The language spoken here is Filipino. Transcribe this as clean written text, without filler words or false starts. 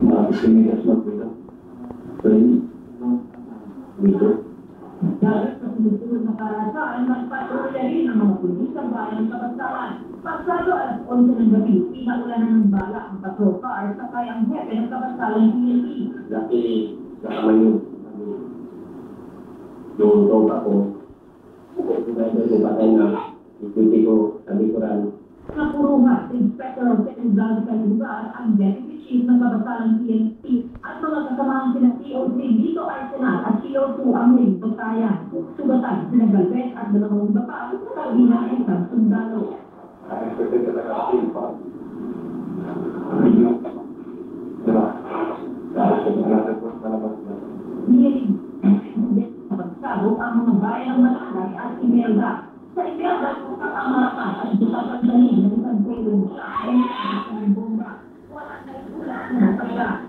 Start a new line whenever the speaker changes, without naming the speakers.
Sinigas magpito. Pwede. Dito.
Dahil sa sinusunod na karasaan, magpatuloy rin ang mga pulis sa bayan ng Kabansalan. Pagsalo alas 11 ng gabi, pinaulanan ng bala ang patrol car sa kayang hepe ng Kabansalan PNP.
Laki sa kamay yun. Yung tawag ako, kung patay na, ikuti ko sa likuran.
Napuruhan, Inspector of Technical sa lugar ang Deputy Chief ng Kabansalan PNP at mga kasamahan sina CO3 dito Arsenal at CO2 ang may pagkayan. Sugatan, sina Galvez at dalawang iba pa sa ng isang sundalo.
Expected talaga ako yung pa. Diba? Dahil sa mga report na labas na.
Niyalig, pagsabog ang mga bayan ng Malakay at Imelda. Sa Imelda, ang Malacan at Butapan Danin ng isang payroll sa ayon ng bomba. Wala na iula na pagka.